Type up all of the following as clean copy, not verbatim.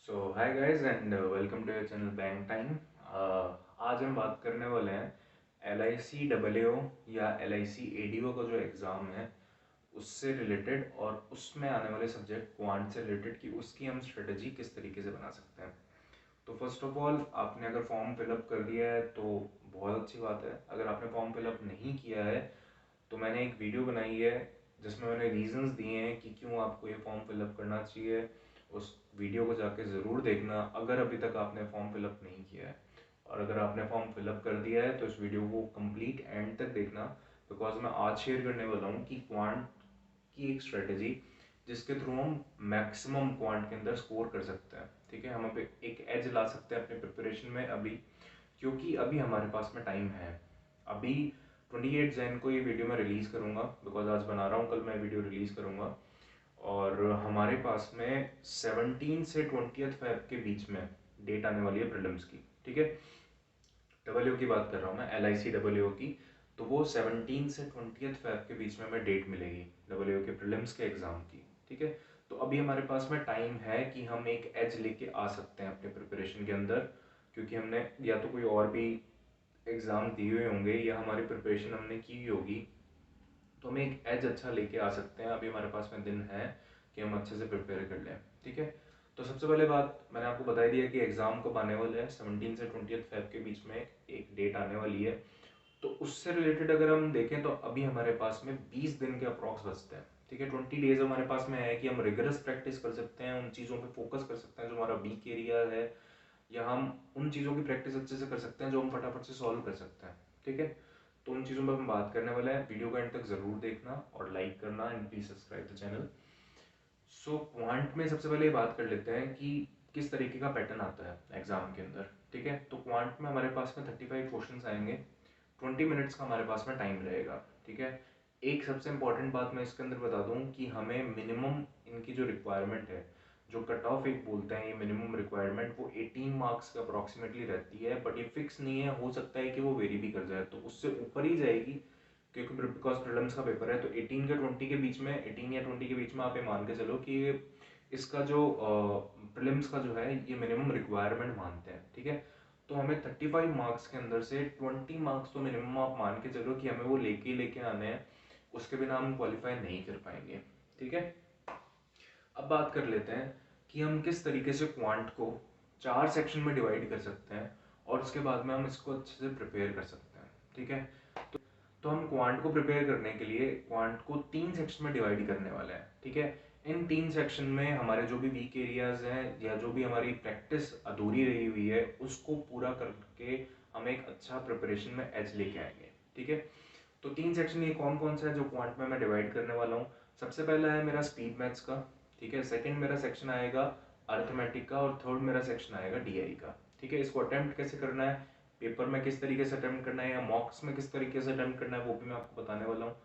So hi guys and welcome to your channel bank time. आज हम बात करने वाले हैं L I C double O या L I C A D O का जो एग्ज़ाम है उससे रिलेटेड और उसमें आने वाले सब्जेक्ट क्वांट से रिलेटेड कि उसकी हम स्ट्रेटजी किस तरीके से बना सकते हैं। तो फर्स्ट ऑफ ऑल आपने अगर फॉर्म फिलअप कर दिया है तो बहुत अच्छी बात है। अगर आपने फॉर्म फिलअप नहीं किया है तो मैंने एक वीडियो बनाई है जिसमें मैंने रीजंस दिए हैं कि क्यों आपको ये फॉर्म फिलअप करना चाहिए। उस वीडियो को जाके ज़रूर देखना अगर अभी तक आपने फॉर्म फिलअप नहीं किया है, और अगर आपने फॉर्म फिलअप कर दिया है तो इस वीडियो को कंप्लीट एंड तक देखना, बिकॉज मैं आज शेयर करने वाला हूँ कि क्वांट की एक स्ट्रेटजी जिसके थ्रू हम मैक्सिमम क्वांट के अंदर स्कोर कर सकते हैं। ठीक है, हम अब एक एज ला सकते हैं अपने प्रिपरेशन में अभी, क्योंकि अभी हमारे पास में टाइम है। अभी 28 जैन को ये वीडियो मैं रिलीज़ करूँगा, बिकॉज आज बना रहा हूँ, कल मैं वीडियो रिलीज़ करूँगा। और हमारे पास में 17 से 20 फेब के बीच में डेट आने वाली है प्रीलिम्स की। ठीक है, डब्ल्यू की बात कर रहा हूँ मैं, एल आई सी डब्ल्यू की। तो वो 17 से 20 फेब के बीच में हमें डेट मिलेगी डब्ल्यू के प्रीलिम्स के एग्ज़ाम की। ठीक है, तो अभी हमारे पास में टाइम है कि हम एक एज लेके आ सकते हैं अपने प्रिपरेशन के अंदर, क्योंकि हमने या तो कोई और भी एग्ज़ाम दिए हुए होंगे या हमारी प्रिपरेशन हमने की हुई होगी, तो हम एक एज अच्छा लेके आ सकते हैं। अभी हमारे पास में दिन है कि हम अच्छे से प्रिपेयर कर लें। ठीक है, तो सबसे पहले बात मैंने आपको बता दिया कि एग्ज़ाम कब आने वाले हैं। 17 से 20 फेब के बीच में एक डेट आने वाली है। तो उससे रिलेटेड अगर हम देखें तो अभी हमारे पास में 20 दिन के अप्रॉक्स बचते हैं। ठीक है, 20 डेज हमारे पास में है कि हम रिगरस प्रैक्टिस कर सकते हैं, उन चीज़ों पे फोकस कर सकते हैं जो हमारा वीक एरिया है, या हम उन चीज़ों की प्रैक्टिस अच्छे से कर सकते हैं जो हम फटाफट से सॉल्व कर सकते हैं। ठीक है, तो उन चीज़ों पर हम बात करने वाले हैं। वीडियो को एंड तक ज़रूर देखना और लाइक करना and please subscribe the channel. So quant में सबसे पहले बात कर लेते हैं कि किस तरीके का पैटर्न आता है एग्जाम के अंदर। ठीक है, तो क्वांट में हमारे पास में 35 क्वेश्चंस आएंगे, 20 मिनट्स का हमारे पास में टाइम रहेगा। ठीक है, एक सबसे इंपॉर्टेंट बात मैं इसके अंदर बता दूं कि हमें मिनिमम इनकी जो रिक्वायरमेंट है, जो कट ऑफ एक बोलते हैं ये मिनिमम रिक्वायरमेंट, वो 18 मार्क्स का अप्रॉक्सीमेटली रहती है। बट ये फिक्स नहीं है, हो सकता है कि वो वेरी भी कर जाए, तो उससे ऊपर ही जाएगी, क्योंकि बिकॉज प्रीलिम्स का पेपर है। तो 18 के 20 के बीच में, 18 या 20 के बीच में आप ये मान के चलो कि इसका जो प्रीलिम्स का जो है ये मिनिमम रिक्वायरमेंट मानते हैं। ठीक है, तो हमें 35 मार्क्स के अंदर से 20 मार्क्स तो मिनिमम आप मान के चलो कि हमें वो लेके लेके आने हैं, उसके बिना हम क्वालिफाई नहीं कर पाएंगे। ठीक है, अब बात कर लेते हैं कि हम किस तरीके से क्वांट को 4 सेक्शन में डिवाइड कर सकते हैं और उसके बाद में हम इसको अच्छे से प्रिपेयर कर सकते हैं। ठीक है, तो हम क्वांट को प्रिपेयर करने के लिए क्वांट को 3 सेक्शन में डिवाइड करने वाले हैं। ठीक है, इन 3 सेक्शन में हमारे जो भी वीक एरियाज हैं या जो भी हमारी प्रैक्टिस अधूरी रही हुई है उसको पूरा करके हम एक अच्छा प्रिपरेशन में एज लेके आएंगे। ठीक है, तो 3 सेक्शन ये कौन कौन सा है जो क्वांट में मैं डिवाइड करने वाला हूँ। सबसे पहला है मेरा स्पीड मैथ्स का। ठीक है, सेकंड मेरा सेक्शन आएगा अर्थमेटिक का, और थर्ड मेरा सेक्शन आएगा डीआई का। ठीक है, इसको अटेम्प्ट कैसे करना है, पेपर में किस तरीके से अटेम्प्ट करना है या मॉक्स में किस तरीके से अटेम्प्ट करना है, वो भी मैं आपको बताने वाला हूँ।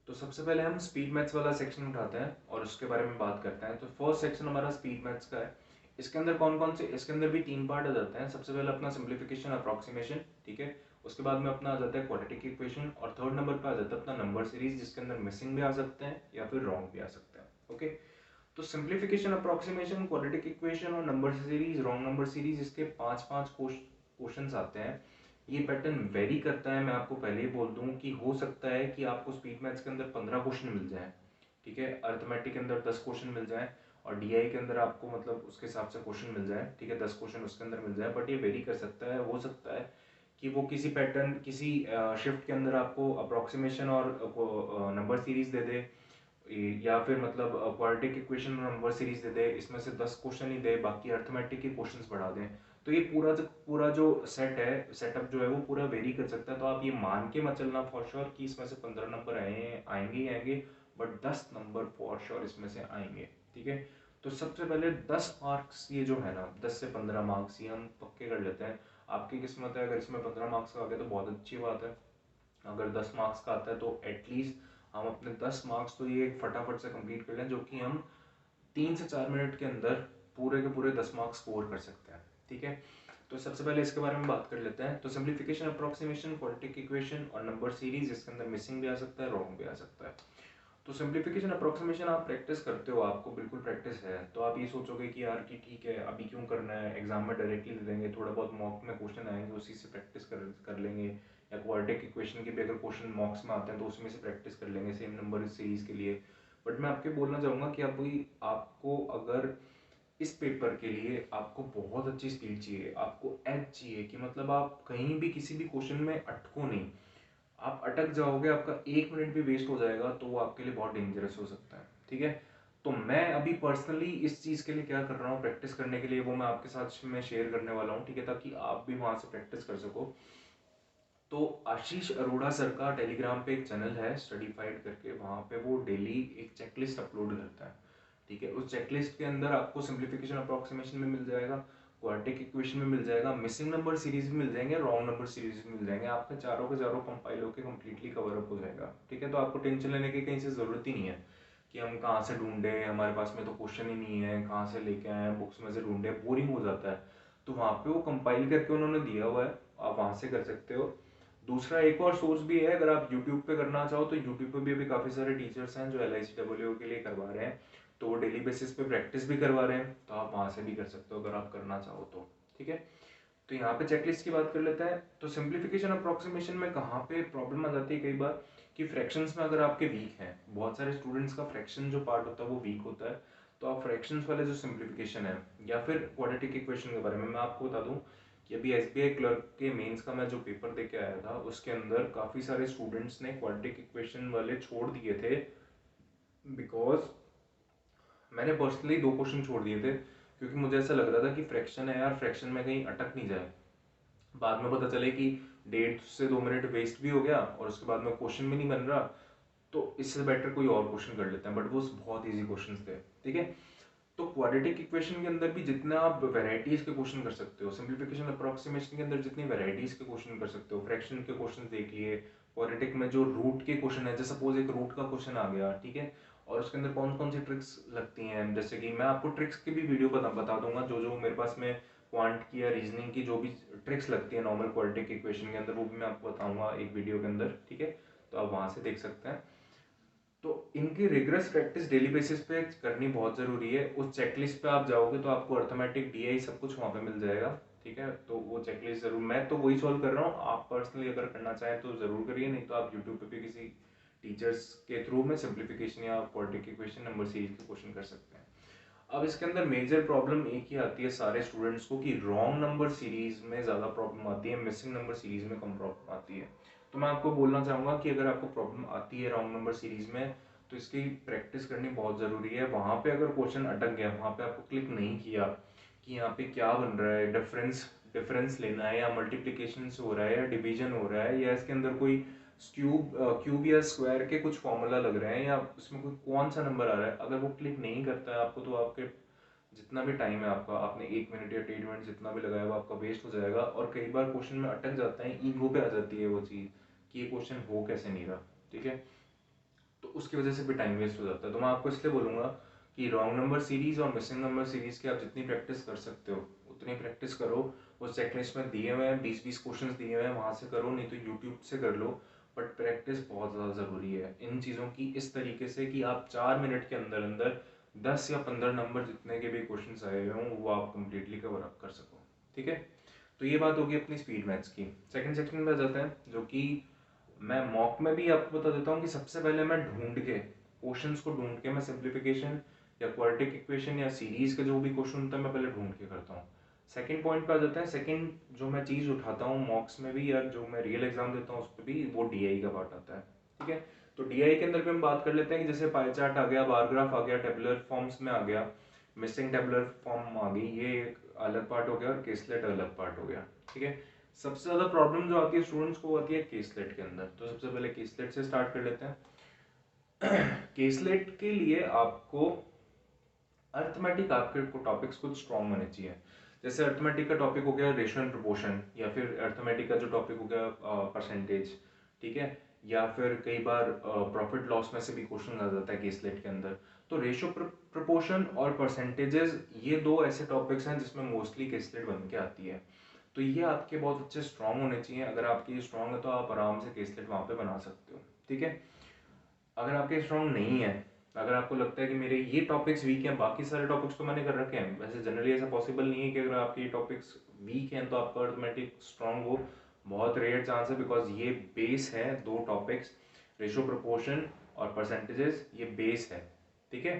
तो सबसे पहले हम स्पीड मैथ्स वाला सेक्शन उठाते हैं और उसके बारे में बात करते हैं। तो फर्स्ट सेक्शन हमारा स्पीड मैथ्स का है। इसके अंदर कौन कौन से, इसके अंदर भी 3 पार्ट आ जाते हैं। सबसे पहले अपना सिंप्लीफिकेशन अप्रॉक्सीमेशन। ठीक है, उसके बाद में अपना आ जाता है क्वाड्रेटिक इक्वेशन, और थर्ड नंबर पे आ जाता है अपना नंबर सीरीज, जिसके अंदर मिसिंग भी आ सकते हैं या फिर रॉन्ग भी आ सकते हैं। ओके, तो सिंप्लीफिकेशन अप्रॉक्सीमेशन, क्वाड्रेटिक इक्वेशन और number series, wrong number series, इसके 5-5 क्वेश्चंस आते हैं। ये पैटर्न वेरी करता है, मैं आपको पहले ही बोल दूं कि हो सकता है कि आपको स्पीड मैथ्स के अंदर 15 क्वेश्चन मिल जाए। ठीक है, अर्थमेटिक के अंदर 10 क्वेश्चन मिल जाए, और डीआई के अंदर आपको मतलब उसके हिसाब से क्वेश्चन मिल जाए। ठीक है, 10 क्वेश्चन उसके अंदर मिल जाए, बट ये वेरी कर सकता है। हो सकता है कि वो किसी पैटर्न, किसी शिफ्ट के अंदर आपको अप्रॉक्सीमेशन और नंबर सीरीज दे दे, या फिर मतलब क्वाड्रेटिक इक्वेशन और नंबर सीरीज दे दे, इसमें से 10 क्वेश्चन ही दे, बाकी अर्थमेटिक के क्वेश्चंस बढ़ा दें। तो ये पूरा जो सेट है, सेटअप जो है वो पूरा वेरी कर सकता है। तो आप ये मान के मत चलना फॉर श्योर कि इसमें से 15 नंबर आएंगे ही आएंगे, बट 10 नंबर फॉर श्योर इसमें से आएंगे। ठीक है, तो सबसे पहले 10 मार्क्स ये जो है ना, 10 से 15 मार्क्स ये हम पक्के कर लेते हैं। आपकी किस्मत है, अगर इसमें 15 मार्क्स का आ गया तो बहुत अच्छी बात है। अगर 10 मार्क्स का आता है तो एटलीस्ट हम अपने 10 मार्क्स तो ये फटाफट से कंप्लीट कर लें, जो कि हम 3 से 4 मिनट के अंदर पूरे के पूरे 10 मार्क्स स्कोर कर सकते हैं। ठीक है, तो सबसे पहले इसके बारे में बात कर लेते हैं। तो सिंप्लीफिकेशन अप्रॉक्सीमेशन, क्वाड्रेटिक इक्वेशन और नंबर सीरीज, इसके अंदर मिसिंग भी आ सकता है, रॉन्ग भी आ सकता है। तो सिंप्लीफिकेशन अप्रोक्सीमेशन आप प्रैक्टिस करते हो, आपको बिल्कुल प्रैक्टिस है, तो आप ये सोचोगे कि यार कि ठीक है अभी क्यों करना है, एग्जाम में डायरेक्टली दे देंगे, थोड़ा बहुत मॉक में क्वेश्चन आएंगे उसी से प्रैक्टिस कर लेंगे, या क्वाड्रेटिक इक्वेशन के भी अगर क्वेश्चन मॉक्स में आते हैं तो उसमें से प्रैक्टिस कर लेंगे सेम नंबर सीरीज के लिए। बट मैं आपके बोलना चाहूँगा कि अभी आपको अगर इस पेपर के लिए आपको बहुत अच्छी स्पीड चाहिए, आपको एज चाहिए कि मतलब आप कहीं भी किसी भी क्वेश्चन में अटको नहीं, आप अटक जाओगे, आपका 1 मिनट भी वेस्ट हो जाएगा तो वो आपके लिए बहुत डेंजरस हो सकता है। ठीक है, तो मैं अभी पर्सनली इस चीज़ के लिए क्या कर रहा हूँ प्रैक्टिस करने के लिए, वो मैं आपके साथ में शेयर करने वाला हूँ। ठीक है, ताकि आप भी वहाँ से प्रैक्टिस कर सको। तो आशीष अरोड़ा सर का टेलीग्राम पे एक चैनल है स्टडीफाइड करके, वहाँ पे वो डेली एक चेकलिस्ट अपलोड करता है। ठीक है, उस चेकलिस्ट के अंदर आपको सिंप्लीफिकेशन अप्रोक्सीमेशन में मिल जाएगा, क्वाड्रेटिक इक्वेशन में मिल जाएगा, मिसिंग नंबर सीरीज में मिल जाएंगे, रॉन्ग नंबर सीरीज में मिल जाएंगे, आपके चारों के चारों कंपाइल होकर कंप्लीटली कवर अप हो जाएगा। ठीक है, तो आपको टेंशन लेने की कहीं से ज़रूरत ही नहीं है कि हम कहाँ से ढूंढे, हमारे पास में तो क्वेश्चन ही नहीं है, कहाँ से लेके आए हैं, बुक्स में से ढूंढे, बोरिंग हो जाता है। तो वहाँ पे वो कंपाइल करके उन्होंने दिया हुआ है, आप वहाँ से कर सकते हो। दूसरा एक और सोर्स भी है, अगर आप यूट्यूब पे करना चाहो तो यूट्यूब पे भी अभी काफ़ी सारे टीचर्स हैं जो LICWO के लिए करवा रहे हैं, तो वो डेली बेसिस पे प्रैक्टिस भी करवा रहे हैं, तो आप वहाँ से भी कर सकते हो अगर आप करना चाहो तो। ठीक है, तो यहाँ पे चेकलिस्ट की बात कर लेते हैं। तो सिंप्लीफिकेशन अप्रोक्सीमेशन में कहाँ पे प्रॉब्लम आ जाती है कई बार कि फ्रैक्शंस में अगर आपके वीक हैं, बहुत सारे स्टूडेंट्स का फ्रैक्शन जो पार्ट होता है वो वीक होता है, तो आप फ्रैक्शंस वाले जो सिंप्लीफिकेशन है या फिर क्वाड्रेटिक इक्वेशन के बारे में मैं आपको बता दूं कि अभी SBI क्लर्क के मेंस का मैं जो पेपर दे के आया था उसके अंदर काफ़ी सारे स्टूडेंट्स ने क्वाड्रेटिक इक्वेशन वाले छोड़ दिए थे, बिकॉज मैंने पर्सनली 2 क्वेश्चन छोड़ दिए थे क्योंकि मुझे ऐसा लग रहा था कि फ्रैक्शन है यार, फ्रैक्शन में कहीं अटक नहीं जाए, बाद में पता चले कि 1.5 से 2 मिनट वेस्ट भी हो गया और उसके बाद में क्वेश्चन भी नहीं बन रहा, तो इससे बेटर कोई और क्वेश्चन कर लेते हैं, बट वो बहुत इजी क्वेश्चंस थे। ठीक है, तो क्वाड्रेटिक इक्वेशन के अंदर भी जितना आप वेराइटीज के क्वेश्चन कर सकते हो, सिंप्लीफिकेशन अप्रोक्सीमेशन के अंदर जितनी वेराइटीज के क्वेश्चन कर सकते हो, फ्रैक्शन के क्वेश्चन देख लिए, क्वाड्रेटिक में जो रूट के क्वेश्चन है, जैसे सपोज एक रूट का क्वेश्चन आ गया, ठीक है, और उसके अंदर कौन कौन सी ट्रिक्स लगती हैं, जैसे कि मैं आपको ट्रिक्स की भी वीडियो बता दूंगा, जो जो मेरे पास में क्वांट की या रीजनिंग की जो भी ट्रिक्स लगती है नॉर्मल क्वाड्रेटिक इक्वेशन के अंदर, वो भी मैं आपको बताऊंगा एक वीडियो के अंदर। ठीक है, तो आप वहां से देख सकते हैं। तो इनकी रिग्रेस प्रैक्टिस डेली बेसिस पे करनी बहुत ज़रूरी है। उस चेकलिस्ट पे आप जाओगे तो आपको अर्थमेटिक DI सब कुछ वहाँ पे मिल जाएगा। ठीक है, तो वो चेकलिस्ट ज़रूर, मैं तो वही सॉल्व कर रहा हूँ, आप पर्सनली अगर करना चाहें तो ज़रूर करिए, नहीं तो आप यूट्यूब पे भी किसी टीचर्स के थ्रू में सिंप्लीफिकेशन या क्वाड्रेटिक इक्वेशन नंबर सीरीज के क्वेश्चन कर सकते हैं। अब इसके अंदर मेजर प्रॉब्लम एक ही आती है सारे स्टूडेंट्स को कि रॉन्ग नंबर सीरीज में ज़्यादा प्रॉब्लम आती है, मिसिंग नंबर सीरीज में कम प्रॉब्लम आती है। तो मैं आपको बोलना चाहूँगा कि अगर आपको प्रॉब्लम आती है रॉन्ग नंबर सीरीज में तो इसकी प्रैक्टिस करनी बहुत ज़रूरी है। वहाँ पे अगर क्वेश्चन अटक गया, वहाँ पे आपको क्लिक नहीं किया कि यहाँ पे क्या बन रहा है, डिफरेंस डिफरेंस लेना है या मल्टीप्लिकेशन हो रहा है या डिवीजन हो रहा है या इसके अंदर कोई क्यूब या स्क्वायर के कुछ फॉर्मूला लग रहे हैं या उसमें कोई कौन सा नंबर आ रहा है, अगर वो क्लिक नहीं करता है आपको तो आपके जितना भी टाइम है आपका, आपने 1 मिनट या 1.5 मिनट जितना भी लगाया वो आपका वेस्ट हो जाएगा। और कई बार क्वेश्चन में अटक जाता है, ईगो पे आ जाती है वो चीज़ कि ये क्वेश्चन हो कैसे नहीं रहा। ठीक है, तो उसकी वजह से भी टाइम वेस्ट हो जाता है। तो मैं आपको इसलिए बोलूँगा कि रॉन्ग नंबर सीरीज और मिसिंग नंबर सीरीज की आप जितनी प्रैक्टिस कर सकते हो उतनी प्रैक्टिस करो। उस चेकलिस्ट में दिए हुए हैं 20-20 क्वेश्चन दिए हुए हैं, वहाँ से करो, नहीं तो यूट्यूब से कर लो, बट प्रैक्टिस बहुत ज़्यादा ज़रूरी है इन चीज़ों की, इस तरीके से कि आप 4 मिनट के अंदर अंदर 10 या 15 नंबर जितने के भी क्वेश्चन आए हुए हों वो आप कंप्लीटली कवर अप कर सको। ठीक है, तो ये बात होगी अपनी स्पीड मैथ्स की। सेकंड सेक्शन में आ जाते हैं, जो कि मैं मॉक में भी आपको बता देता हूँ कि सबसे पहले मैं ढूंढ के क्वेश्चंस को ढूंढ के मैं सिंप्लीफिकेशन या क्वाड्रेटिक इक्वेशन या सीरीज का जो भी क्वेश्चन होता है मैं पहले ढूंढ के करता हूँ। सेकंड पॉइंट पे आ जाता है, सेकंड जो मैं चीज़ उठाता हूँ मॉक्स में भी या जो मैं रियल एग्जाम देता हूँ उस पर भी, वो DI का पार्ट आता है। ठीक है, तो DI के अंदर भी हम बात कर लेते हैं कि जैसे पाई चार्ट आ गया, बार ग्राफ आ गया, टेबुलर फॉर्म्स में आ गया, मिसिंग टेबुलर फॉर्म आ गई, ये एक अलग पार्ट हो गया और केसलेट अलग पार्ट हो गया। ठीक है, सबसे ज्यादा प्रॉब्लम जो आती है स्टूडेंट्स को आती है केसलेट के अंदर, तो सबसे पहले केसलेट से स्टार्ट कर लेते हैं। केसलेट के लिए आपको अर्थमेटिक आपके टॉपिक्स कुछ स्ट्रॉन्ग होने चाहिए। जैसे अर्थमेटिक का टॉपिक हो गया रेशियो एंड प्रोपोर्शन, या फिर अर्थमेटिक का जो टॉपिक हो गया परसेंटेज। ठीक है, या फिर कई बार प्रॉफिट लॉस में से भी क्वेश्चन आ जाता है केसलेट के अंदर। तो रेशियो प्रोपोर्शन और परसेंटेजेस ये दो ऐसे टॉपिक्स हैं जिसमें मोस्टली केसलेट बन के आती है, तो ये आपके बहुत अच्छे स्ट्रॉन्ग होने चाहिए। अगर आपके ये स्ट्रॉन्ग है तो आप आराम से केसलेट वहाँ पे बना सकते हो। ठीक है, अगर आपके स्ट्रांग नहीं है, अगर आपको लगता है कि मेरे ये टॉपिक्स वीक हैं, बाकी सारे टॉपिक्स तो मैंने कर रखे हैं, वैसे जनरली ऐसा पॉसिबल नहीं है कि अगर आपके ये टॉपिक्स वीक हैं तो आपका अर्थमेटिक स्ट्रांग हो, बहुत रेयर चांस है, बिकॉज ये बेस है, दो टॉपिक्स रेशो प्रोपोर्शन और परसेंटेजेस, ये बेस है, ठीक है।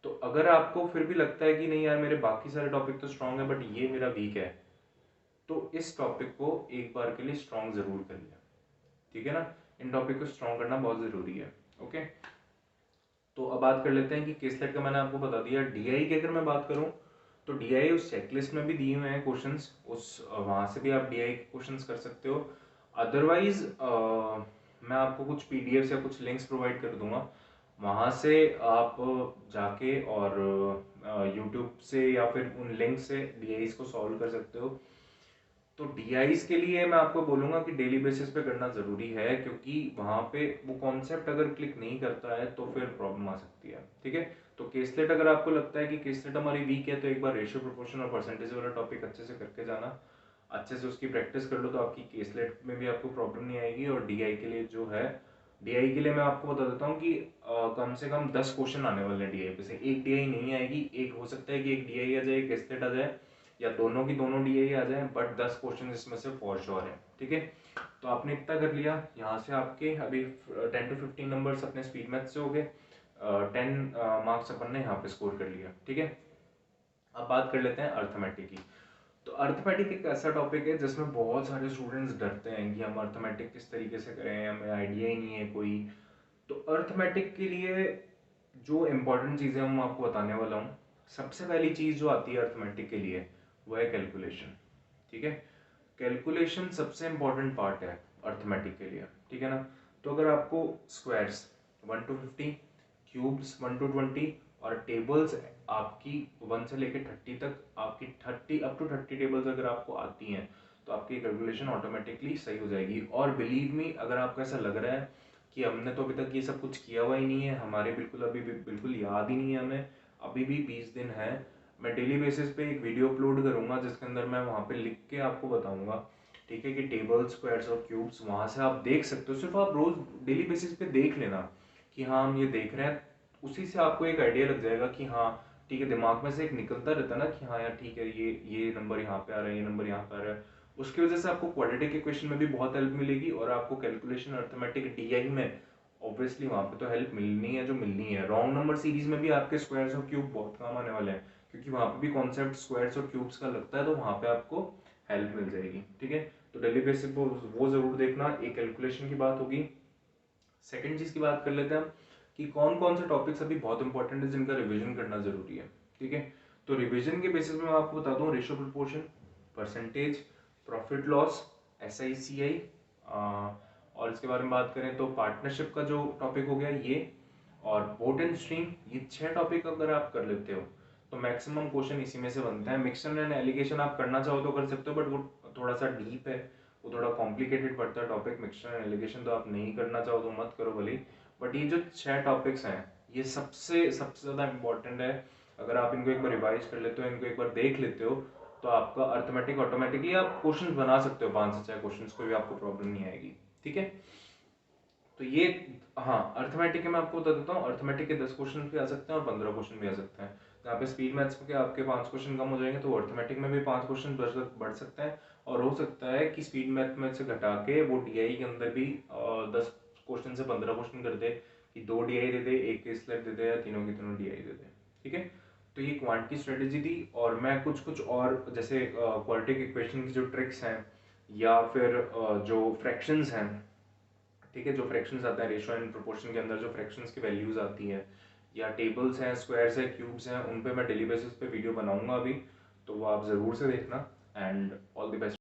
तो अगर आपको फिर भी लगता है कि नहीं यार मेरे बाकी सारे टॉपिक तो स्ट्रांग है बट ये मेरा वीक है, तो इस टॉपिक को एक बार के लिए स्ट्रांग जरूर कर लिया, ठीक है ना। इन टॉपिक को स्ट्रांग करना बहुत जरूरी है। ओके, तो अब बात कर लेते हैं कि केसलेट का मैंने आपको बता दिया। डीआई की अगर मैं बात करूं तो डीआई उस चेकलिस्ट में भी दिए हुए हैं क्वेश्चंस, उस वहां से भी आप डीआई के क्वेश्चंस कर सकते हो। अदरवाइज मैं आपको कुछ पीडीएफ या कुछ लिंक्स प्रोवाइड कर दूंगा, वहां से आप जाके और यूट्यूब से या फिर उन लिंक से डीआईज को सॉल्व कर सकते हो। तो डीआईज के लिए मैं आपको बोलूंगा कि डेली बेसिस पे करना जरूरी है, क्योंकि वहां पे वो कॉन्सेप्ट अगर क्लिक नहीं करता है तो फिर प्रॉब्लम आ सकती है, ठीक है। तो केसलेट अगर आपको लगता है कि केसलेट हमारी वीक है, तो एक बार रेशियो प्रोपोर्शन और परसेंटेज वाला टॉपिक अच्छे से करके जाना, अच्छे से उसकी प्रैक्टिस कर लो, तो आपकी केसलेट में भी आपको प्रॉब्लम नहीं आएगी। और डीआई के लिए जो है, डीआई के लिए मैं आपको बता देता हूँ कि कम से कम 10 क्वेश्चन आने वाले हैं डीआई पे से, एक डीआई नहीं आएगी, एक हो सकता है कि एक डीआई आ जाए, केसलेट आ जाए, या दोनों की दोनों डीआई आ जाए, बट 10 क्वेश्चन इसमें से फॉर श्योर है, ठीक है। तो आपने इतना कर लिया, यहाँ से आपके अभी 10 to 15 नंबर्स अपने स्पीड मैथ से हो गए, 10 मार्क्स अपन ने यहाँ पे स्कोर कर लिया, ठीक है। अब बात कर लेते हैं अर्थमेटिक की। तो अर्थमेटिक एक ऐसा टॉपिक है जिसमें बहुत सारे स्टूडेंट्स डरते हैं कि हम अर्थमेटिक किस तरीके से करें, हमें आइडिया ही नहीं है कोई। तो अर्थमेटिक के लिए जो इम्पोर्टेंट चीज़ें हम आपको बताने वाला हूँ, सबसे पहली चीज़ जो आती है अर्थमेटिक के लिए वो है कैलकुलेशन, ठीक है। कैलकुलेशन सबसे इम्पोर्टेंट पार्ट है अर्थमेटिक के लिए, ठीक है ना। तो अगर आपको स्क्वायर्स 1 to 50, क्यूब्स 1 to 20 और टेबल्स आपकी 1 से लेकर 30 तक, आपकी 30 up to 30 टेबल्स अगर आपको आती हैं, तो आपकी कैलकुलेशन ऑटोमेटिकली सही हो जाएगी। और बिलीव मी, अगर आपको ऐसा लग रहा है कि हमने तो अभी तक ये सब कुछ किया हुआ ही नहीं है, हमारे बिल्कुल अभी भी बिल्कुल याद ही नहीं है हमें, अभी भी 20 दिन है, मैं डेली बेसिस पे एक वीडियो अपलोड करूंगा जिसके अंदर मैं वहाँ पे लिख के आपको बताऊंगा, ठीक है, कि टेबल स्क्वायर्स और क्यूब्स वहाँ से आप देख सकते हो। सिर्फ आप रोज डेली बेसिस पे देख लेना कि हाँ हम ये देख रहे हैं, उसी से आपको एक आइडिया लग जाएगा कि हाँ ठीक है, दिमाग में से एक निकलता रहता है ना कि हाँ यार ठीक है, ये नंबर यहाँ पे आ रहा है, ये नंबर यहाँ पे आ रहा है। उसकी वजह से आपको क्वाड्रेटिक इक्वेशन में भी बहुत हेल्प मिलेगी, और आपको कैलकुलेशन अर्थमेटिक डीआई में ऑब्वियसली वहाँ पे तो हेल्प मिलनी है जो मिलनी है। रॉन्ग नंबर सीरीज में भी आपके स्क्वायर्स और क्यूब बहुत काम आने वाले हैं, क्योंकि वहाँ पे भी कॉन्सेप्ट स्क्वायर्स और क्यूब्स का लगता है, तो वहाँ पे आपको हेल्प मिल जाएगी, ठीक है। तो डेली बेसिस पे वो जरूर देखना। एक कैलकुलेशन की बात होगी। सेकंड चीज की बात कर लेते हैं हम कि कौन कौन से टॉपिक्स अभी बहुत इंपॉर्टेंट है जिनका रिवीजन करना जरूरी है, ठीक है। तो रिवीजन के बेसिस में मैं आपको बता दूं, ratio proportion, percentage, profit loss, SICI, और इसके बारे में बात करें तो पार्टनरशिप का जो टॉपिक हो गया ये, और बोट एंड स्ट्रीम, ये 6 टॉपिक अगर आप कर लेते हो तो मैक्सिमम क्वेश्चन इसी में से बनते हैं। मिक्सचर एंड एलिगेशन आप करना चाहो तो कर सकते हो, बट वो थोड़ा सा डीप है, वो थोड़ा कॉम्प्लिकेटेड पड़ता है टॉपिक। मिक्सचर एंड एलिगेशन तो आप नहीं करना चाहो तो मत करो भले, बट ये जो 6 टॉपिक्स हैं ये सबसे सबसे ज़्यादा इंपॉर्टेंट है। अगर आप इनको एक बार रिवाइज कर लेते हो, इनको एक बार देख लेते हो, तो आपका अर्थमेटिक ऑटोमेटिकली आप क्वेश्चन बना सकते हो, 5 से 6 क्वेश्चन, कोई भी आपको प्रॉब्लम नहीं आएगी, ठीक है। तो ये, हाँ, अर्थमेटिक के मैं आपको बता देता हूँ, अर्थमेटिक के 10 क्वेश्चन भी आ सकते हैं और 15 क्वेश्चन भी आ सकते हैं। यहाँ पे स्पीड मैथ्स के आपके 5 क्वेश्चन कम हो जाएंगे, तो अर्थमेटिक में भी 5 क्वेश्चन बढ़ सकते हैं। और हो सकता है कि स्पीड मैथ में से घटा के वो डीआई के अंदर भी 10 क्वेश्चन से 15 क्वेश्चन कर दे, कि 2 डीआई दे दे, एक केसलेट दे दे, या तीनों की तीनों डीआई दे दे, ठीक है। तो ये क्वांट की स्ट्रेटेजी थी, और मैं कुछ कुछ और जैसे क्वाड्रेटिक इक्वेशन की जो ट्रिक्स हैं, या फिर जो फ्रैक्शंस हैं, ठीक है, जो फ्रैक्शंस आता है रेशियो एंड प्रोपोर्शन के अंदर, जो फ्रैक्शंस की वैल्यूज आती हैं, या टेबल्स हैं, स्क्वायर्स हैं, क्यूब्स हैं, उन पे मैं डेली बेसिस पे वीडियो बनाऊंगा अभी, तो वो आप ज़रूर से देखना। And all the best.